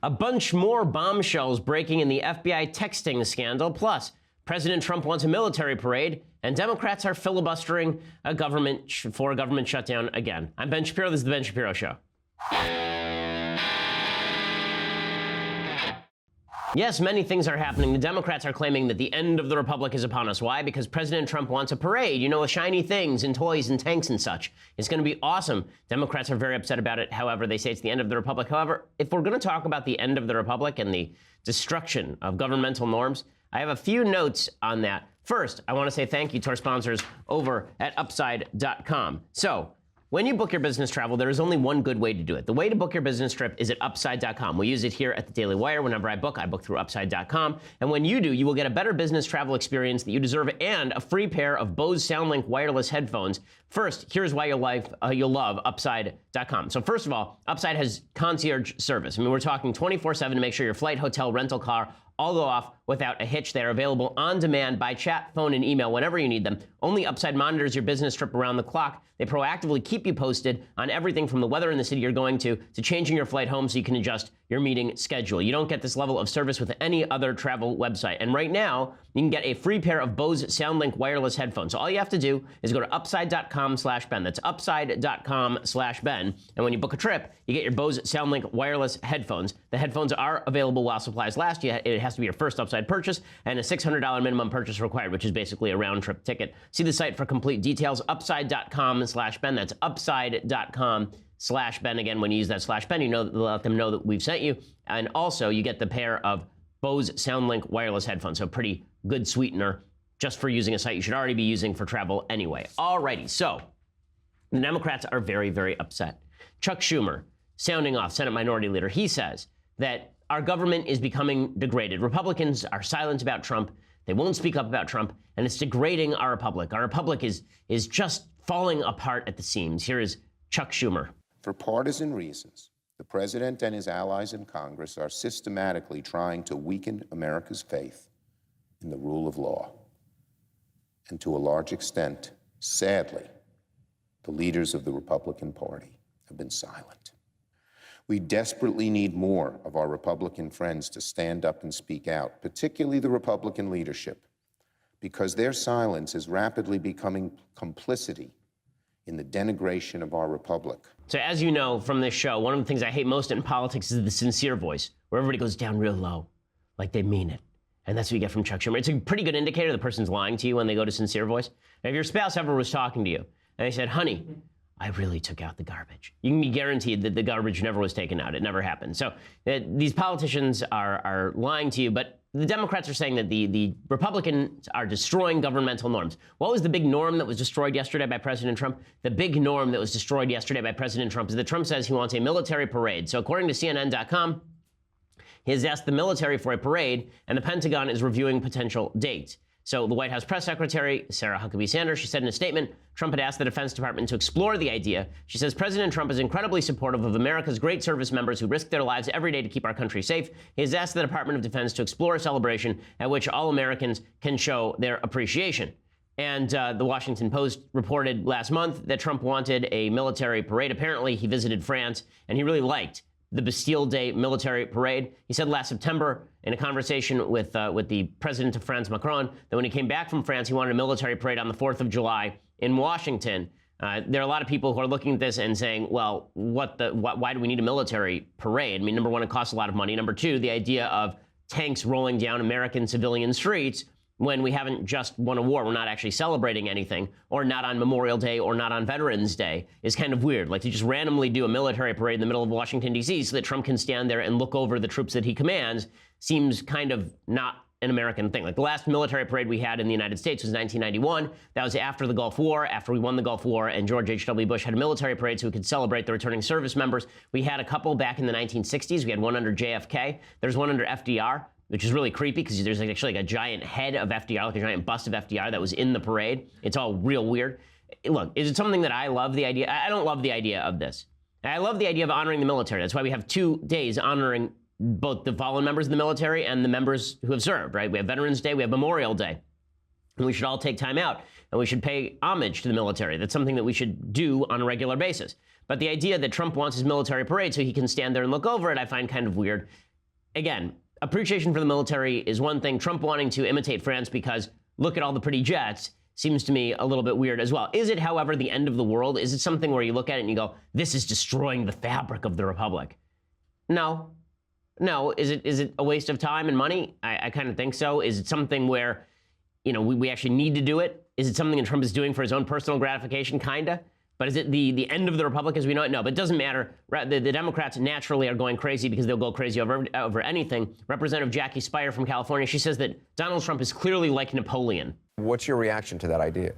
A bunch more bombshells breaking in the FBI texting scandal. Plus, President Trump wants a military parade, and Democrats are filibustering a government shutdown again. I'm Ben Shapiro. This is The Ben Shapiro Show. Yes, many things are happening. The Democrats are claiming that the end of the republic is upon us. Why? Because President Trump wants a parade, you know, with shiny things and toys and tanks and such. It's going to be awesome. Democrats are very upset about it. However, they say it's the end of the republic. However, if we're going to talk about the end of the republic and the destruction of governmental norms, I have a few notes on that. First, I want to say thank you to our sponsors over at Upside.com. So, when you book your business travel, there is only one good way to do it. The way to book your business trip is at Upside.com. We use it here at the Daily Wire. Whenever I book through Upside.com. And when you do, you will get a better business travel experience that you deserve and a free pair of Bose SoundLink wireless headphones. First, here's why you'll love Upside.com. So first of all, Upside has concierge service. I mean, we're talking 24/7 to make sure your flight, hotel, rental car, all go off without a hitch. They're available on demand by chat, phone, and email whenever you need them. Only Upside monitors your business trip around the clock. They proactively keep you posted on everything from the weather in the city you're going to changing your flight home so you can adjust your meeting schedule. You don't get this level of service with any other travel website. And right now, you can get a free pair of Bose SoundLink wireless headphones. So all you have to do is go to Upside.com/Ben. That's Upside.com/Ben. And when you book a trip, you get your Bose SoundLink wireless headphones. The headphones are available while supplies last. It has to be your first Upside purchase and a $600 minimum purchase required, which is basically a round-trip ticket. See the site for complete details, Upside.com/Ben. That's Upside.com/Ben. Again, when you use that /Ben, you know, let them know that we've sent you. And also, you get the pair of Bose SoundLink wireless headphones. So pretty good sweetener just for using a site you should already be using for travel anyway. Alrighty, so the Democrats are very, very upset. Chuck Schumer, sounding off, Senate Minority Leader, he says that our government is becoming degraded. Republicans are silent about Trump. They won't speak up about Trump, and it's degrading our republic. Our republic is just falling apart at the seams. Here is Chuck Schumer. For partisan reasons, the president and his allies in Congress are systematically trying to weaken America's faith in the rule of law. And to a large extent, sadly, the leaders of the Republican Party have been silent. We desperately need more of our Republican friends to stand up and speak out, particularly the Republican leadership, because their silence is rapidly becoming complicity in the denigration of our republic. So as you know from this show, one of the things I hate most in politics is the sincere voice, where everybody goes down real low, like they mean it. And that's what you get from Chuck Schumer. It's a pretty good indicator the person's lying to you when they go to sincere voice. And if your spouse ever was talking to you and they said, honey, I really took out the garbage, you can be guaranteed that the garbage never was taken out. It never happened. So these politicians are lying to you, but the Democrats are saying that the Republicans are destroying governmental norms. What was the big norm that was destroyed yesterday by President Trump? The big norm that was destroyed yesterday by President Trump is that Trump says he wants a military parade. So according to CNN.com, he has asked the military for a parade, and the Pentagon is reviewing potential dates. So the White House press secretary, Sarah Huckabee Sanders, she said in a statement, Trump had asked the Defense Department to explore the idea. She says President Trump is incredibly supportive of America's great service members who risk their lives every day to keep our country safe. He has asked the Department of Defense to explore a celebration at which all Americans can show their appreciation. And the Washington Post reported last month that Trump wanted a military parade. Apparently, he visited France, and he really liked the Bastille Day military parade. He said last September in a conversation with the president of France, Macron, that when he came back from France, he wanted a military parade on the 4th of July in Washington. There are a lot of people who are looking at this and saying, well, why do we need a military parade? I mean, number one, it costs a lot of money. Number two, the idea of tanks rolling down American civilian streets when we haven't just won a war, we're not actually celebrating anything, or not on Memorial Day or not on Veterans Day, is kind of weird. Like to just randomly do a military parade in the middle of Washington, D.C. so that Trump can stand there and look over the troops that he commands seems kind of not an American thing. Like the last military parade we had in the United States was 1991. That was after the Gulf War, after we won the Gulf War, and George H.W. Bush had a military parade so we could celebrate the returning service members. We had a couple back in the 1960s. We had one under JFK. There's one under FDR, which is really creepy because there's actually like a giant head of FDR, like a giant bust of FDR that was in the parade. It's all real weird. Look, is it something that I love the idea? I don't love the idea of this. I love the idea of honoring the military. That's why we have 2 days honoring both the fallen members of the military and the members who have served, right? We have Veterans Day, we have Memorial Day. And we should all take time out and we should pay homage to the military. That's something that we should do on a regular basis. But the idea that Trump wants his military parade so he can stand there and look over it, I find kind of weird. again, appreciation for the military is one thing. Trump wanting to imitate France because look at all the pretty jets seems to me a little bit weird as well. Is it, however, the end of the world? Is it something where you look at it and you go, this is destroying the fabric of the republic? No. No. Is it a waste of time and money? I kind of think so. Is it something where, you know, we actually need to do it? Is it something that Trump is doing for his own personal gratification? Kinda. But is it the end of the republic as we know it? No, but it doesn't matter. The Democrats naturally are going crazy because they'll go crazy over anything. Representative Jackie Speier from California, she says that Donald Trump is clearly like Napoleon. What's your reaction to that idea?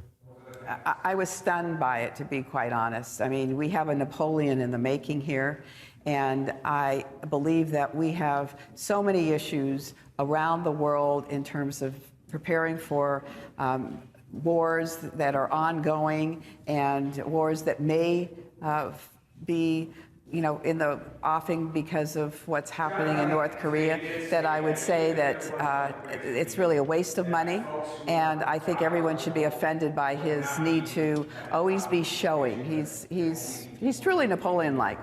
I was stunned by it, to be quite honest. I mean, we have a Napoleon in the making here, and I believe that we have so many issues around the world in terms of preparing for wars that are ongoing and wars that may be, you know, in the offing because of what's happening in North Korea, that I would say that it's really a waste of money. And I think everyone should be offended by his need to always be showing. He's truly Napoleon-like.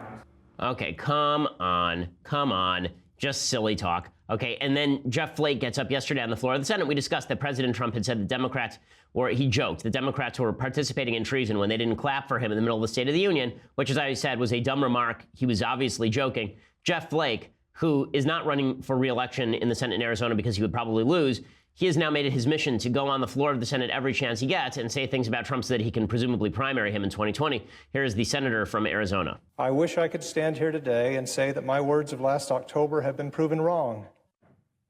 Okay, come on. Just silly talk. Okay, and then Jeff Flake gets up yesterday on the floor of the Senate. We discussed that President Trump had said the Democrats, or he joked, the Democrats were participating in treason when they didn't clap for him in the middle of the State of the Union, which, as I said, was a dumb remark. He was obviously joking. Jeff Flake, who is not running for re-election in the Senate in Arizona because he would probably lose, he has now made it his mission to go on the floor of the Senate every chance he gets and say things about Trump so that he can presumably primary him in 2020. Here is the senator from Arizona. I wish I could stand here today and say that my words of last October have been proven wrong,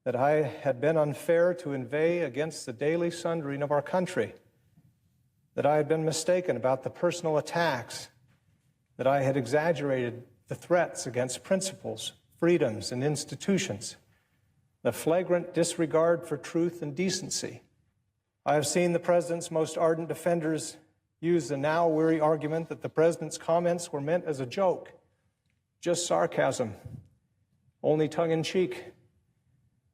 that I had been unfair to inveigh against the daily sundering of our country, that I had been mistaken about the personal attacks, that I had exaggerated the threats against principles, freedoms, and institutions, the flagrant disregard for truth and decency. I have seen the president's most ardent defenders use the now weary argument that the president's comments were meant as a joke, just sarcasm, only tongue-in-cheek.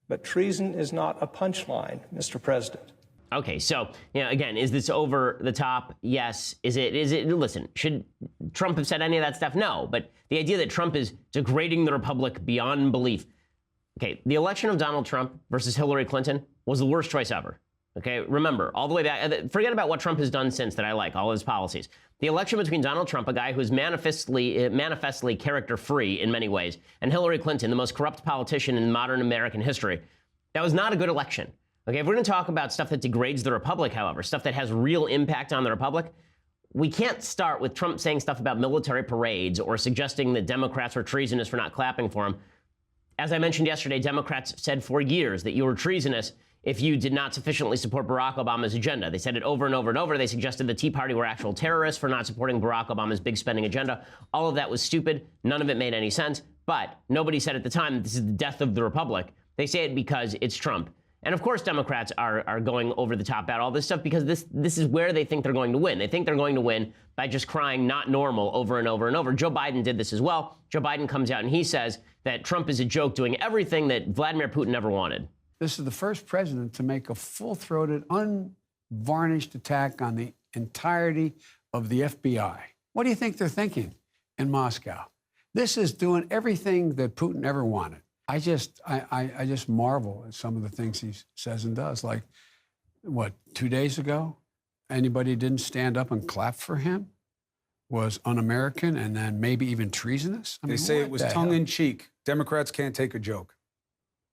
But treason is not a punchline, Mr. President. Okay, so, you know, again, is this over the top? Yes. Is it, listen, should Trump have said any of that stuff? No, but the idea that Trump is degrading the republic beyond belief. Okay, the election of Donald Trump versus Hillary Clinton was the worst choice ever. Okay, remember, all the way back, forget about what Trump has done since that I like, all his policies. The election between Donald Trump, a guy who's manifestly character-free in many ways, and Hillary Clinton, the most corrupt politician in modern American history, that was not a good election. Okay, if we're going to talk about stuff that degrades the republic, however, stuff that has real impact on the republic, we can't start with Trump saying stuff about military parades or suggesting that Democrats were treasonous for not clapping for him. As I mentioned yesterday, Democrats said for years that you were treasonous if you did not sufficiently support Barack Obama's agenda. They said it over and over and over. They suggested the Tea Party were actual terrorists for not supporting Barack Obama's big spending agenda. All of that was stupid. None of it made any sense. But nobody said at the time that this is the death of the republic. They say it because it's Trump. And of course, Democrats are going over the top about all this stuff because this is where they think they're going to win. They think they're going to win by just crying not normal over and over and over. Joe Biden did this as well. Joe Biden comes out and he says that Trump is a joke doing everything that Vladimir Putin ever wanted. This is the first president to make a full-throated, unvarnished attack on the entirety of the FBI. What do you think they're thinking in Moscow? This is doing everything that Putin ever wanted. I just marvel at some of the things he says and does. Like, what, 2 days ago, anybody didn't stand up and clap for him was un-American and then maybe even treasonous? I mean, they say it was tongue-in-cheek. Democrats can't take a joke.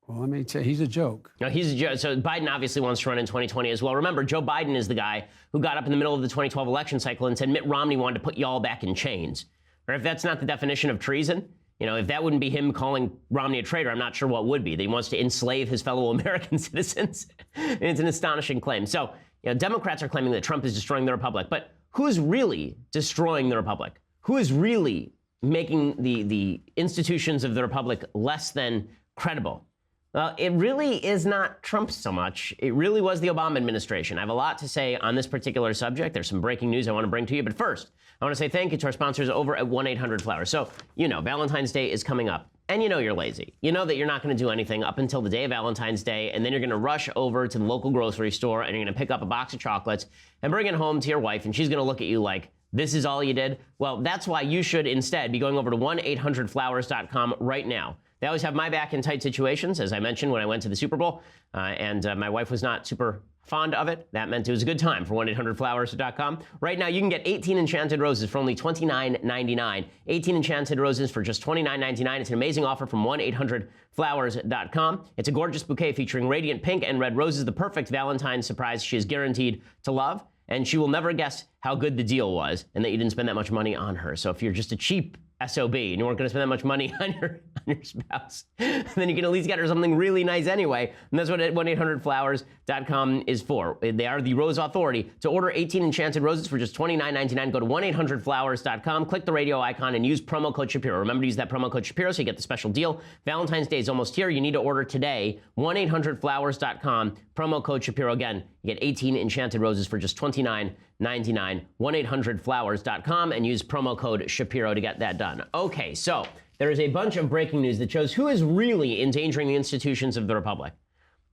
Well, let me tell you, he's a joke. No, he's a joke. So Biden obviously wants to run in 2020 as well. Remember, Joe Biden is the guy who got up in the middle of the 2012 election cycle and said Mitt Romney wanted to put you all back in chains. Or if that's not the definition of treason, you know, if that wouldn't be him calling Romney a traitor, I'm not sure what would be. That he wants to enslave his fellow American citizens. It's an astonishing claim. So, you know, Democrats are claiming that Trump is destroying the republic. But who's really destroying the republic? Who is really making the institutions of the republic less than credible? Well, it really is not Trump so much. It really was the Obama administration. I have a lot to say on this particular subject. There's some breaking news I want to bring to you. But first, I want to say thank you to our sponsors over at 1-800-Flowers. So, you know, Valentine's Day is coming up. And you know you're lazy. You know that you're not going to do anything up until the day of Valentine's Day. And then you're going to rush over to the local grocery store and you're going to pick up a box of chocolates and bring it home to your wife. And she's going to look at you like, this is all you did? Well, that's why you should instead be going over to 1-800-Flowers.com right now. They always have my back in tight situations, as I mentioned when I went to the Super Bowl, and my wife was not super fond of it. That meant it was a good time for 1-800-Flowers.com. Right now, you can get 18 enchanted roses for only $29.99. 18 enchanted roses for just $29.99. It's an amazing offer from 1-800-Flowers.com. It's a gorgeous bouquet featuring radiant pink and red roses, the perfect Valentine's surprise she is guaranteed to love. And she will never guess how good the deal was and that you didn't spend that much money on her. So if you're just a cheap SOB and you weren't going to spend that much money on your spouse, then you can at least get her something really nice anyway. And that's what 1-800-Flowers.com is for. They are the rose authority. To order 18 enchanted roses for just $29.99, go to 1-800-Flowers.com, click the radio icon, and use promo code Shapiro. Remember to use that promo code Shapiro so you get the special deal. Valentine's Day is almost here. You need to order today. 1-800-Flowers.com, promo code Shapiro. Again, you get 18 enchanted roses for just $29.99. 1-800-Flowers.com and use promo code Shapiro to get that done. Okay, so there is a bunch of breaking news that shows who is really endangering the institutions of the Republic.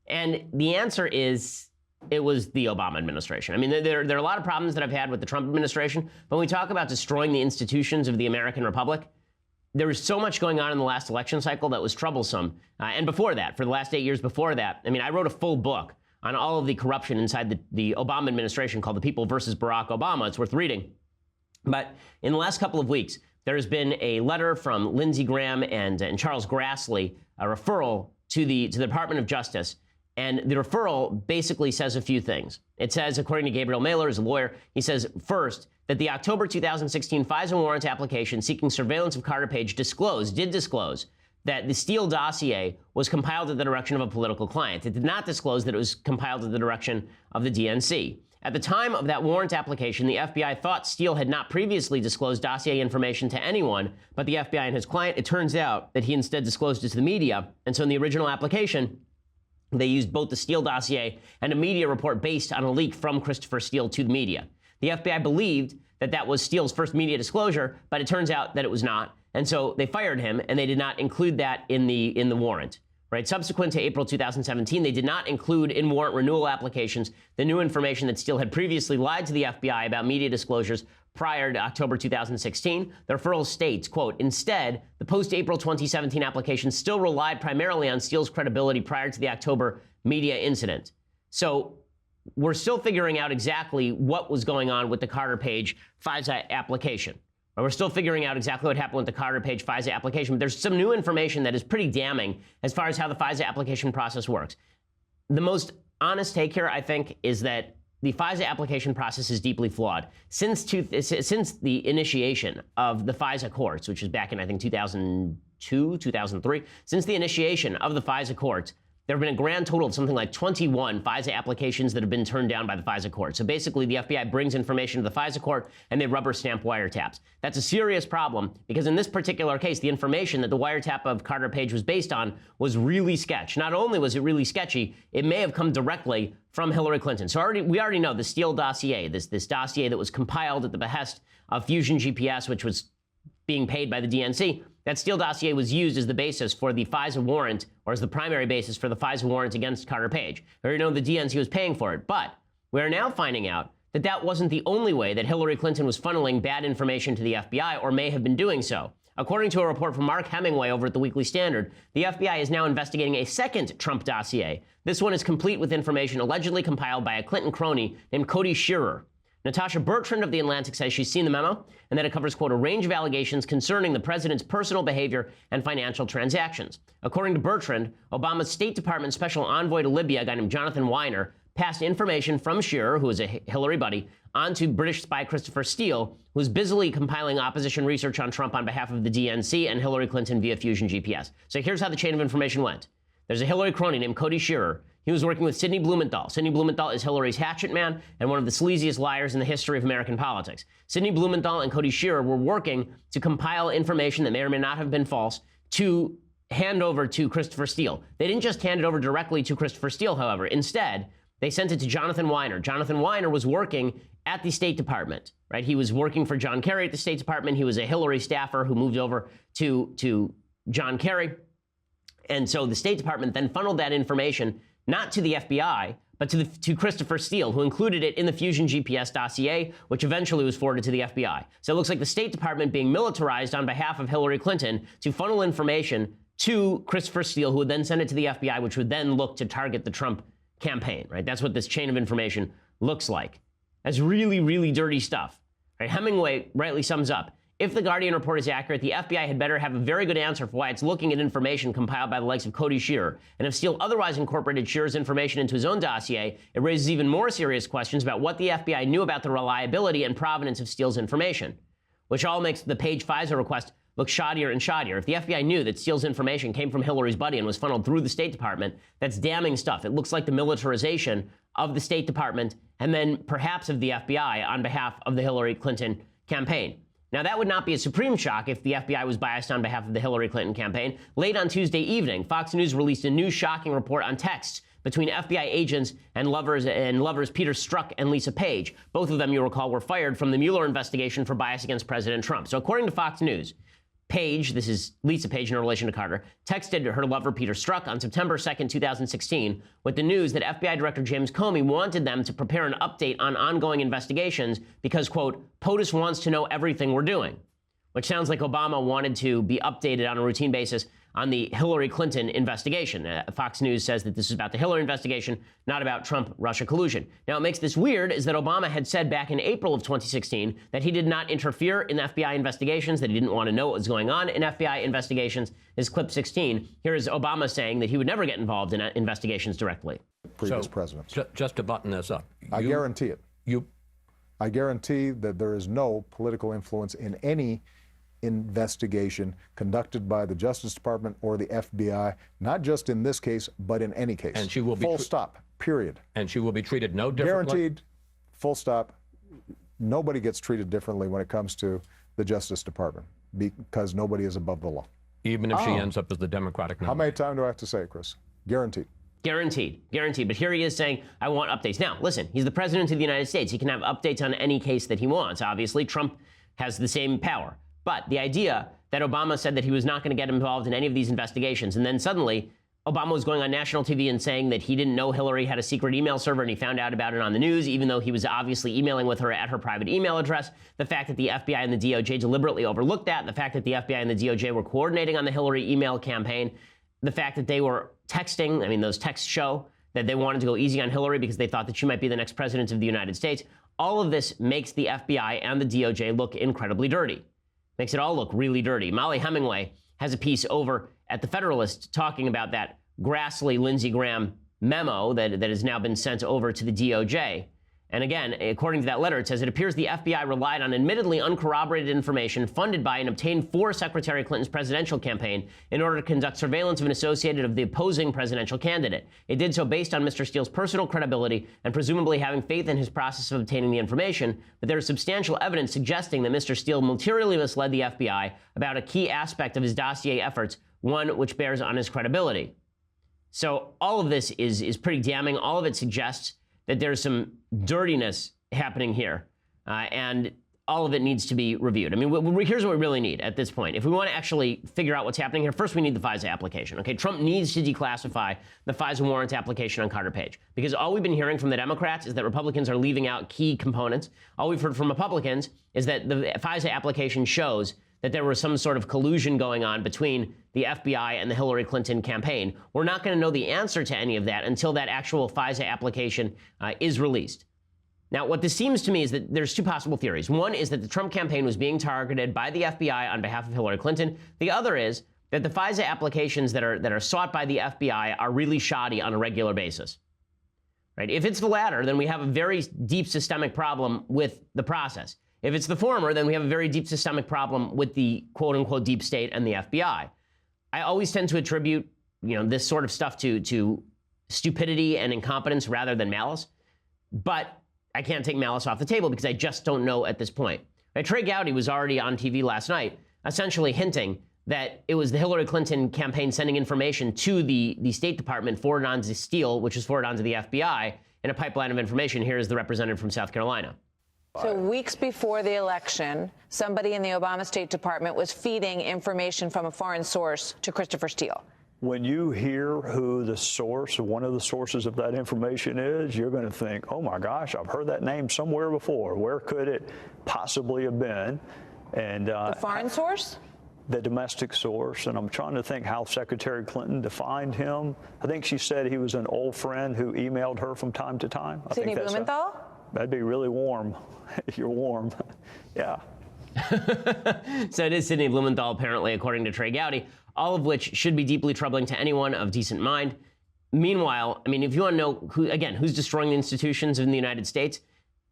And the answer is it was the Obama administration. I mean, there are a lot of problems that I've had with the Trump administration, but when we talk about destroying the institutions of the American Republic, there was so much going on in the last election cycle that was troublesome. And before that, for the last 8 years before that, I mean, I wrote a full book on all of the corruption inside the Obama administration called The People versus Barack Obama. It's worth reading. But in the last couple of weeks, there has been a letter from Lindsey Graham and Charles Grassley, a referral to the Department of Justice. And the referral basically says a few things. It says, according to Gabriel Mailer, as a lawyer, he says, first, that the October 2016 FISA warrant application seeking surveillance of Carter Page did disclose that the Steele dossier was compiled at the direction of a political client. It did not disclose that it was compiled at the direction of the DNC. At the time of that warrant application, the FBI thought Steele had not previously disclosed dossier information to anyone but the FBI and his client. It turns out that he instead disclosed it to the media. And so in the original application, they used both the Steele dossier and a media report based on a leak from Christopher Steele to the media. The FBI believed that that was Steele's first media disclosure, but it turns out that it was not. And so they fired him, and they did not include that in the warrant. Right? Subsequent to April 2017, they did not include in warrant renewal applications the new information that Steele had previously lied to the FBI about media disclosures prior to October 2016. The referral states, quote, instead, the post-April 2017 application still relied primarily on Steele's credibility prior to the October media incident. So we're still figuring out exactly what was going on with the Carter Page FISA application. We're still figuring out exactly what happened with the Carter Page FISA application, but there's some new information that is pretty damning as far as how the FISA application process works. The most honest take here, I think, is that the FISA application process is deeply flawed. Since the initiation of the FISA courts, which is back in, I think, 2002, 2003, since the initiation of the FISA courts, there have been a grand total of something like 21 FISA applications that have been turned down by the FISA court. So basically, the FBI brings information to the FISA court and they rubber stamp wiretaps. That's a serious problem because in this particular case, the information that the wiretap of Carter Page was based on was really sketch. Not only was it really sketchy, it may have come directly from Hillary Clinton. So we already know the Steele dossier, this dossier that was compiled at the behest of Fusion GPS, which was being paid by the DNC. That Steele dossier was used as the basis for the FISA warrant, or as the primary basis for the FISA warrant against Carter Page. We already know the DNC was paying for it, but we are now finding out that that wasn't the only way that Hillary Clinton was funneling bad information to the FBI, or may have been doing so. According to a report from Mark Hemingway over at the Weekly Standard, the FBI is now investigating a second Trump dossier. This one is complete with information allegedly compiled by a Clinton crony named Cody Shearer. Natasha Bertrand of The Atlantic says she's seen the memo and that it covers, quote, a range of allegations concerning the president's personal behavior and financial transactions. According to Bertrand, Obama's State Department special envoy to Libya, a guy named Jonathan Weiner, passed information from Shearer, who is a Hillary buddy, on to British spy Christopher Steele, who was busily compiling opposition research on Trump on behalf of the DNC and Hillary Clinton via Fusion GPS. So here's how the chain of information went. There's a Hillary crony named Cody Shearer. He was working with Sidney Blumenthal. Sidney Blumenthal is Hillary's hatchet man and one of the sleaziest liars in the history of American politics. Sidney Blumenthal and Cody Shearer were working to compile information that may or may not have been false to hand over to Christopher Steele. They didn't just hand it over directly to Christopher Steele, however. Instead, they sent it to Jonathan Weiner. Jonathan Weiner was working at the State Department, right? He was working for John Kerry at the State Department. He was a Hillary staffer who moved over to John Kerry. And so the State Department then funneled that information not to the FBI, but to Christopher Steele, who included it in the Fusion GPS dossier, which eventually was forwarded to the FBI. So it looks like the State Department being militarized on behalf of Hillary Clinton to funnel information to Christopher Steele, who would then send it to the FBI, which would then look to target the Trump campaign, right? That's what this chain of information looks like. That's really, really dirty stuff. Right? Hemingway rightly sums up, if the Guardian report is accurate, the FBI had better have a very good answer for why it's looking at information compiled by the likes of Cody Shearer. And if Steele otherwise incorporated Shearer's information into his own dossier, it raises even more serious questions about what the FBI knew about the reliability and provenance of Steele's information, which all makes the Page FISA request look shoddier and shoddier. If the FBI knew that Steele's information came from Hillary's buddy and was funneled through the State Department, that's damning stuff. It looks like the militarization of the State Department and then perhaps of the FBI on behalf of the Hillary Clinton campaign. Now, that would not be a supreme shock if the FBI was biased on behalf of the Hillary Clinton campaign. Late on Tuesday evening, Fox News released a new shocking report on texts between FBI agents and lovers Peter Strzok and Lisa Page. Both of them, you'll recall, were fired from the Mueller investigation for bias against President Trump. So according to Fox News, Page, this is Lisa Page in relation to Carter, texted her lover Peter Strzok on September 2nd, 2016, with the news that FBI Director James Comey wanted them to prepare an update on ongoing investigations because, quote, POTUS wants to know everything we're doing, which sounds like Obama wanted to be updated on a routine basis on the Hillary Clinton investigation. Fox News says that this is about the Hillary investigation, not about Trump-Russia collusion. Now, what makes this weird is that Obama had said back in April of 2016 that he did not interfere in FBI investigations, that he didn't want to know what was going on in FBI investigations. This is clip 16. Here is Obama saying that he would never get involved in investigations directly. Previous presidents. Just to button this up. I guarantee it. I guarantee that there is no political influence in any investigation conducted by the Justice Department or the FBI, not just in this case, but in any case. And she will be full stop, period. And she will be treated no differently? Guaranteed, full stop. Nobody gets treated differently when it comes to the Justice Department because nobody is above the law. Even if she ends up as the Democratic nominee? How many times do I have to say it, Chris? Guaranteed. Guaranteed. But here he is saying, I want updates. Now, listen, he's the president of the United States. He can have updates on any case that he wants. Obviously, Trump has the same power. But the idea that Obama said that he was not going to get involved in any of these investigations, and then suddenly Obama was going on national TV and saying that he didn't know Hillary had a secret email server and he found out about it on the news, even though he was obviously emailing with her at her private email address. The fact that the FBI and the DOJ deliberately overlooked that, the fact that the FBI and the DOJ were coordinating on the Hillary email campaign, the fact that they were texting, I mean, those texts show that they wanted to go easy on Hillary because they thought that she might be the next president of the United States. All of this makes the FBI and the DOJ look incredibly dirty. Makes it all look really dirty. Molly Hemingway has a piece over at The Federalist talking about that Grassley-Lindsey Graham memo that has now been sent over to the DOJ. And again, according to that letter, it says it appears the FBI relied on admittedly uncorroborated information funded by and obtained for Secretary Clinton's presidential campaign in order to conduct surveillance of an associate of the opposing presidential candidate. It did so based on Mr. Steele's personal credibility and presumably having faith in his process of obtaining the information, but there is substantial evidence suggesting that Mr. Steele materially misled the FBI about a key aspect of his dossier efforts, one which bears on his credibility. So all of this is pretty damning. All of it suggests that there's some dirtiness happening here, and all of it needs to be reviewed. I mean, here's what we really need at this point. If we want to actually figure out what's happening here, first we need the FISA application, okay? Trump needs to declassify the FISA warrant application on Carter Page, because all we've been hearing from the Democrats is that Republicans are leaving out key components. All we've heard from Republicans is that the FISA application shows that there was some sort of collusion going on between the FBI and the Hillary Clinton campaign. We're not going to know the answer to any of that until that actual FISA application is released. Now, what this seems to me is that there's two possible theories. One is that the Trump campaign was being targeted by the FBI on behalf of Hillary Clinton. The other is that the FISA applications that are sought by the FBI are really shoddy on a regular basis. Right? If it's the latter, then we have a very deep systemic problem with the process. If it's the former, then we have a very deep systemic problem with the quote-unquote deep state and the FBI. I always tend to attribute, this sort of stuff to stupidity and incompetence rather than malice. But I can't take malice off the table because I just don't know at this point. Right? Trey Gowdy was already on TV last night, essentially hinting that it was the Hillary Clinton campaign sending information to the State Department forwarded on to Steele, which was forwarded on to the FBI in a pipeline of information. Here is the representative from South Carolina. So weeks before the election, somebody in the Obama State Department was feeding information from a foreign source to Christopher Steele. When you hear who the source, or one of the sources of that information is, you're going to think, oh my gosh, I've heard that name somewhere before. Where could it possibly have been? And the foreign source? the domestic source, and I'm trying to think how Secretary Clinton defined him. I think she said he was an old friend who emailed her from time to time. Sidney Blumenthal? That'd be really warm. You're warm. Yeah. So it is Sidney Blumenthal, apparently, according to Trey Gowdy, all of which should be deeply troubling to anyone of decent mind. Meanwhile, I mean, if you want to know who's destroying the institutions in the United States,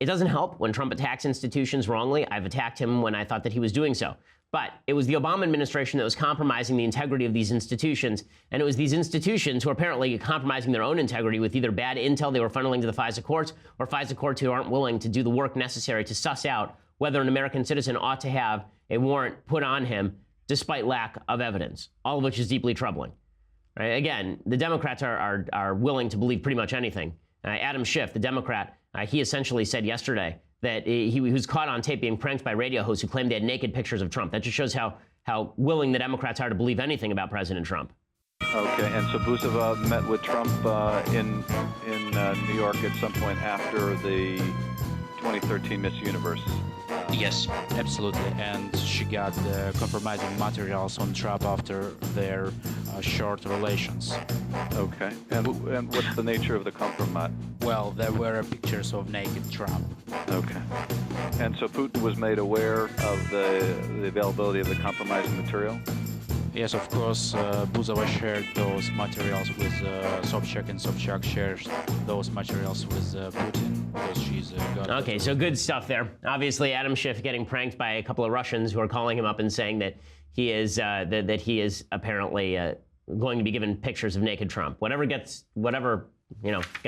it doesn't help when Trump attacks institutions wrongly. I've attacked him when I thought that he was doing so. But it was the Obama administration that was compromising the integrity of these institutions. And it was these institutions who are apparently compromising their own integrity with either bad intel they were funneling to the FISA courts, or FISA courts who aren't willing to do the work necessary to suss out whether an American citizen ought to have a warrant put on him despite lack of evidence, all of which is deeply troubling. Right? Again, the Democrats are willing to believe pretty much anything. Adam Schiff, the Democrat, he essentially said yesterday that he was caught on tape being pranked by radio hosts who claimed they had naked pictures of Trump. That just shows how willing the Democrats are to believe anything about President Trump. Okay, and so Buzova met with Trump in New York at some point after the 2013 Miss Universe. Yes, absolutely. And she got compromising materials on Trump after their short relations. Okay. And what's the nature of the compromise? Well, there were pictures of naked Trump. Okay. And so Putin was made aware of the availability of the compromising material? Yes, of course, Buzova shared those materials with Sobchak, and Sobchak shares those materials with Putin, because she's Okay, so good stuff there. Obviously, Adam Schiff getting pranked by a couple of Russians who are calling him up and saying that he is that he is apparently going to be given pictures of naked Trump. Whatever gets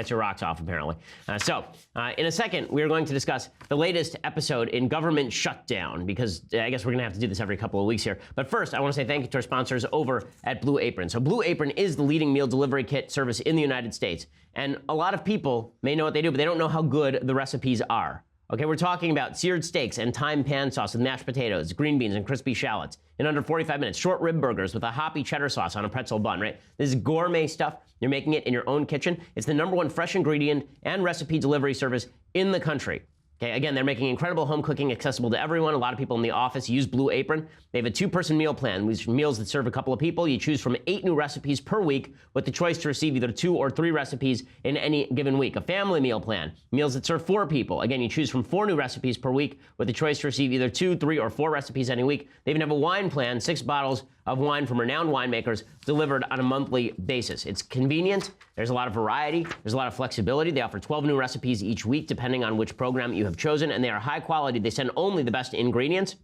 your rocks off, apparently. In a second, we are going to discuss the latest episode in Government Shutdown, because I guess we're going to have to do this every couple of weeks here. But first, I want to say thank you to our sponsors over at Blue Apron. So Blue Apron is the leading meal delivery kit service in the United States. And a lot of people may know what they do, but they don't know how good the recipes are. Okay, we're talking about seared steaks and thyme pan sauce with mashed potatoes, green beans, and crispy shallots in under 45 minutes. Short rib burgers with a hoppy cheddar sauce on a pretzel bun, right? This is gourmet stuff. You're making it in your own kitchen. It's the #1 fresh ingredient and recipe delivery service in the country. Okay, again, they're making incredible home cooking accessible to everyone. A lot of people in the office use Blue Apron. They have a 2-person meal plan, which meals that serve a couple of people. You choose from 8 new recipes per week with the choice to receive either 2 or 3 recipes in any given week. A family meal plan, meals that serve 4 people. Again, you choose from 4 new recipes per week with the choice to receive either 2, 3, or 4 recipes any week. They even have a wine plan, 6 bottles of wine from renowned winemakers delivered on a monthly basis. It's convenient. There's a lot of variety. There's a lot of flexibility. They offer 12 new recipes each week, depending on which program you have chosen, and they are high quality. They send only the best ingredients.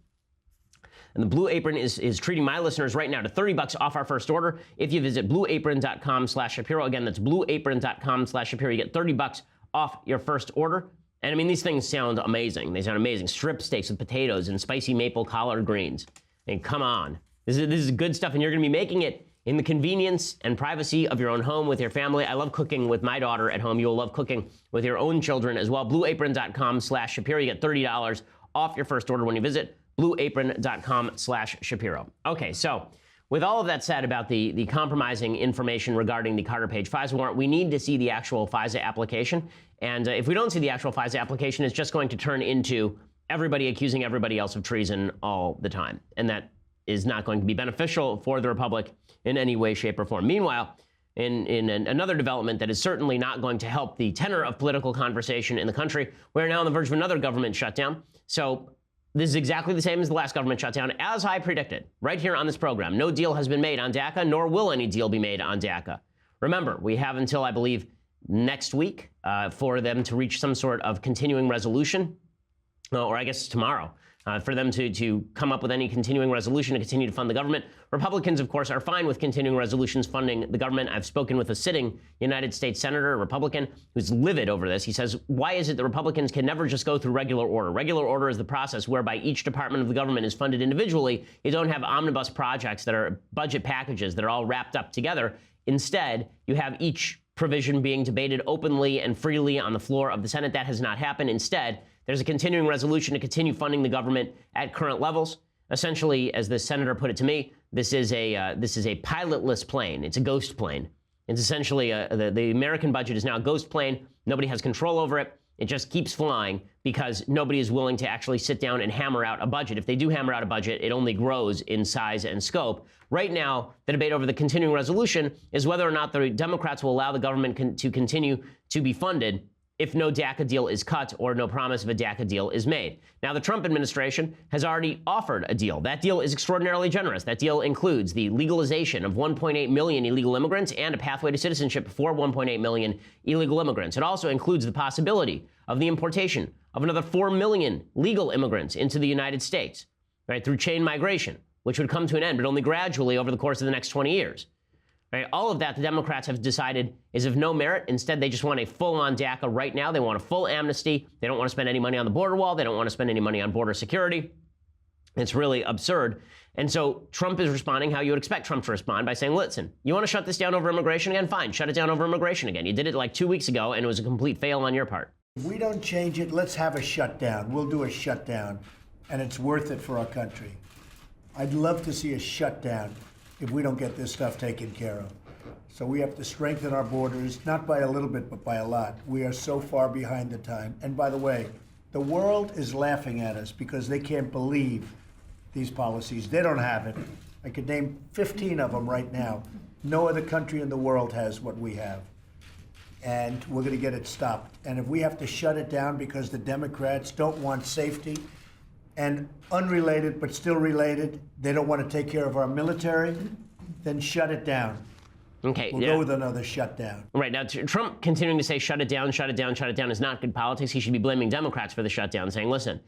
And the Blue Apron is treating my listeners right now to $30 off our first order if you visit blueapron.com/Shapiro. Again, that's blueapron.com/Shapiro. You get $30 off your first order. And I mean, these things sound amazing. They sound amazing. Strip steaks with potatoes and spicy maple collard greens. And come on. This is good stuff, and you're going to be making it in the convenience and privacy of your own home with your family. I love cooking with my daughter at home. You'll love cooking with your own children as well. Blueapron.com/Shapiro. You get $30 off your first order when you visit blueapron.com/Shapiro. Okay, so with all of that said about the compromising information regarding the Carter Page FISA warrant, we need to see the actual FISA application. And if we don't see the actual FISA application, it's just going to turn into everybody accusing everybody else of treason all the time. And that is not going to be beneficial for the Republic in any way, shape, or form. Meanwhile, in another development that is certainly not going to help the tenor of political conversation in the country, we're now on the verge of another government shutdown. So this is exactly the same as the last government shutdown, as I predicted, right here on this program. No deal has been made on DACA, nor will any deal be made on DACA. Remember, we have until, I believe, next week for them to reach some sort of continuing resolution, or I guess tomorrow. For them to come up with any continuing resolution to continue to fund the government. Republicans, of course, are fine with continuing resolutions funding the government. I've spoken with a sitting United States Senator, a Republican, who's livid over this. He says, why is it that Republicans can never just go through regular order? Regular order is the process whereby each department of the government is funded individually. You don't have omnibus projects that are budget packages that are all wrapped up together. Instead, you have each provision being debated openly and freely on the floor of the Senate. That has not happened. Instead, there's a continuing resolution to continue funding the government at current levels. Essentially, as the senator put it to me, this is a pilotless plane. It's a ghost plane. It's essentially the American budget is now a ghost plane. Nobody has control over it. It just keeps flying because nobody is willing to actually sit down and hammer out a budget. If they do hammer out a budget, it only grows in size and scope. Right now, the debate over the continuing resolution is whether or not the Democrats will allow the government to continue to be funded if no DACA deal is cut or no promise of a DACA deal is made. Now, the Trump administration has already offered a deal. That deal is extraordinarily generous. That deal includes the legalization of 1.8 million illegal immigrants and a pathway to citizenship for 1.8 million illegal immigrants. It also includes the possibility of the importation of another 4 million legal immigrants into the United States, right, through chain migration, which would come to an end, but only gradually over the course of the next 20 years. Right? All of that, the Democrats have decided, is of no merit. Instead, they just want a full-on DACA right now. They want a full amnesty. They don't want to spend any money on the border wall. They don't want to spend any money on border security. It's really absurd. And so Trump is responding how you would expect Trump to respond, by saying, listen, you want to shut this down over immigration again? Fine, shut it down over immigration again. You did it like 2 weeks ago, and it was a complete fail on your part. If we don't change it, let's have a shutdown. We'll do a shutdown, and it's worth it for our country. I'd love to see a shutdown if we don't get this stuff taken care of. So we have to strengthen our borders, not by a little bit, but by a lot. We are so far behind the time. And by the way, the world is laughing at us because they can't believe these policies. They don't have it. I could name 15 of them right now. No other country in the world has what we have. And we're going to get it stopped. And if we have to shut it down because the Democrats don't want safety, and unrelated but still related, they don't want to take care of our military, then shut it down. Okay, we'll go with another shutdown. Right, now Trump continuing to say shut it down, shut it down, shut it down is not good politics. He should be blaming Democrats for the shutdown, saying, listen,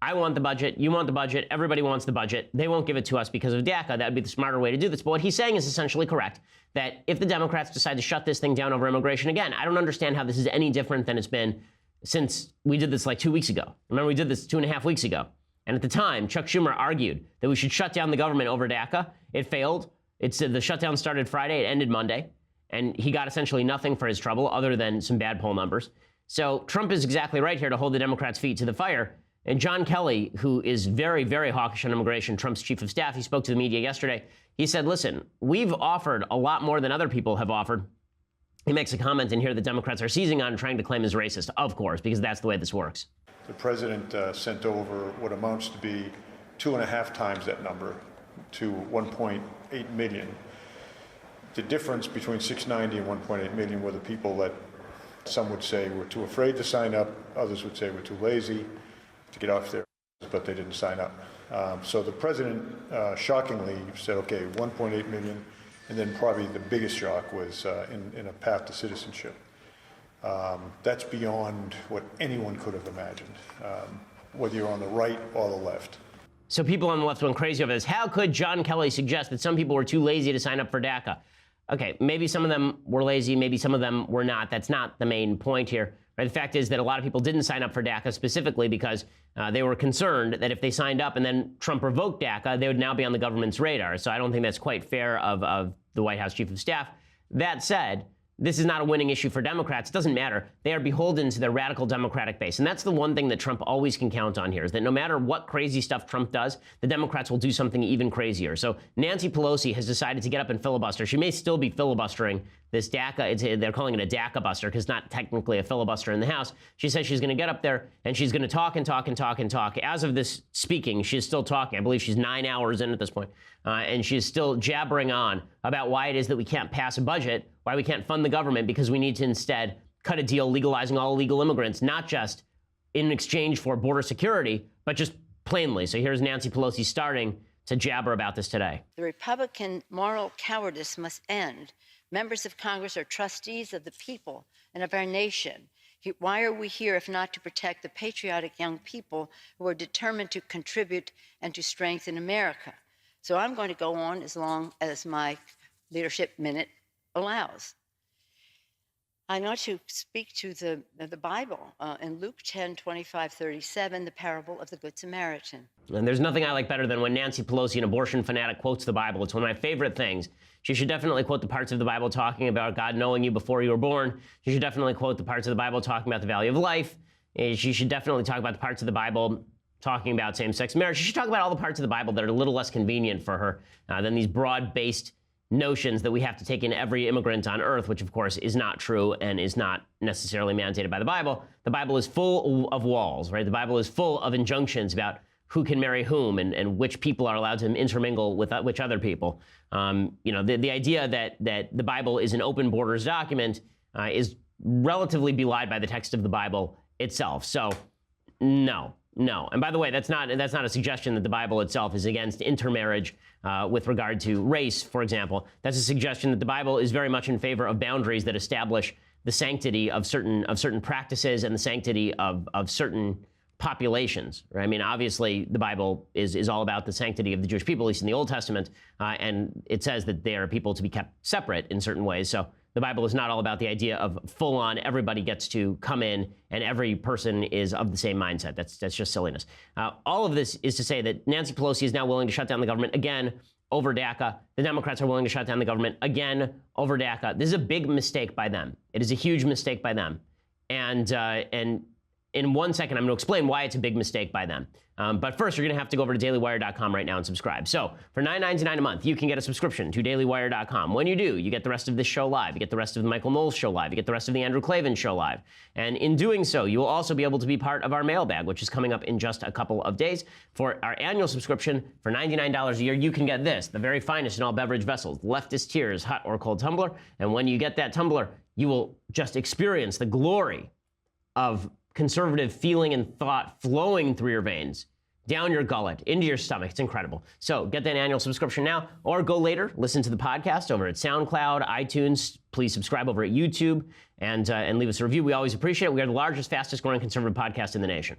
I want the budget, you want the budget, everybody wants the budget. They won't give it to us because of DACA. That would be the smarter way to do this. But what he's saying is essentially correct, that if the Democrats decide to shut this thing down over immigration, again, I don't understand how this is any different than it's been since we did this like 2 weeks ago. Remember, we did this 2.5 weeks ago. And at the time, Chuck Schumer argued that we should shut down the government over DACA. It failed. The shutdown started Friday, it ended Monday. And he got essentially nothing for his trouble other than some bad poll numbers. So Trump is exactly right here to hold the Democrats' feet to the fire. And John Kelly, who is very, very hawkish on immigration, Trump's chief of staff, he spoke to the media yesterday. He said, listen, we've offered a lot more than other people have offered. He makes a comment in here that Democrats are seizing on and trying to claim as racist, of course, because that's the way this works. The president sent over what amounts to be 2.5 times that number to 1.8 million. The difference between 690 and 1.8 million were the people that some would say were too afraid to sign up, others would say were too lazy to get off their, but they didn't sign up. So the president shockingly said, okay, 1.8 million, and then probably the biggest shock was in a path to citizenship. That's beyond what anyone could have imagined, whether you're on the right or the left. So people on the left went crazy over this. How could John Kelly suggest that some people were too lazy to sign up for DACA? Okay, maybe some of them were lazy, maybe some of them were not. That's not the main point here. Right? The fact is that a lot of people didn't sign up for DACA specifically because they were concerned that if they signed up and then Trump revoked DACA, they would now be on the government's radar. So I don't think that's quite fair of the White House chief of staff. That said, this is not a winning issue for Democrats. It doesn't matter. They are beholden to their radical Democratic base. And that's the one thing that Trump always can count on here, is that no matter what crazy stuff Trump does, the Democrats will do something even crazier. So Nancy Pelosi has decided to get up and filibuster. She may still be filibustering this DACA. They're calling it a DACA buster because it's not technically a filibuster in the House. She says she's going to get up there and she's going to talk and talk and talk and talk. As of this speaking, she's still talking. I believe she's 9 hours in at this point. And she's still jabbering on about why it is that we can't pass a budget, why we can't fund the government, because we need to instead cut a deal legalizing all illegal immigrants, not just in exchange for border security, but just plainly. So here's Nancy Pelosi starting to jabber about this today. The Republican moral cowardice must end. Members of Congress are trustees of the people and of our nation. Why are we here if not to protect the patriotic young people who are determined to contribute and to strengthen America? So I'm going to go on as long as my leadership minute allows. I want to speak to the Bible in Luke 10:25-37, the parable of the Good Samaritan. And there's nothing I like better than when Nancy Pelosi, an abortion fanatic, quotes the Bible. It's one of my favorite things. She should definitely quote the parts of the Bible talking about God knowing you before you were born. She should definitely quote the parts of the Bible talking about the value of life. She should definitely talk about the parts of the Bible talking about same-sex marriage. She should talk about all the parts of the Bible that are a little less convenient for her than these broad-based notions that we have to take in every immigrant on earth, which of course is not true and is not necessarily mandated by the Bible. The Bible is full of walls, right? The Bible is full of injunctions about who can marry whom and which people are allowed to intermingle with which other people. The idea that the Bible is an open borders document is relatively belied by the text of the Bible itself. So, no. And by the way, that's not a suggestion that the Bible itself is against intermarriage with regard to race, for example. That's a suggestion that the Bible is very much in favor of boundaries that establish the sanctity of certain practices and the sanctity of certain populations, right? I mean, obviously, the Bible is all about the sanctity of the Jewish people, at least in the Old Testament, and it says that they are people to be kept separate in certain ways. So the Bible is not all about the idea of full-on everybody gets to come in and every person is of the same mindset. That's just silliness. All of this is to say that Nancy Pelosi is now willing to shut down the government again over DACA. The Democrats are willing to shut down the government again over DACA. This is a big mistake by them. It is a huge mistake by them. And in 1 second, I'm going to explain why it's a big mistake by them. But first, you're going to have to go over to dailywire.com right now and subscribe. So for $9.99 a month, you can get a subscription to dailywire.com. When you do, you get the rest of this show live. You get the rest of the Michael Knowles show live. You get the rest of the Andrew Klavan show live. And in doing so, you will also be able to be part of our mailbag, which is coming up in just a couple of days. For our annual subscription, for $99 a year, you can get this, the very finest in all beverage vessels, Leftist Tears hot or cold tumbler. And when you get that tumbler, you will just experience the glory of conservative feeling and thought flowing through your veins, down your gullet, into your stomach. It's incredible. So get that annual subscription now, or go later, listen to the podcast over at SoundCloud, iTunes. Please subscribe over at YouTube and leave us a review. We always appreciate it. We are the largest, fastest growing conservative podcast in the nation.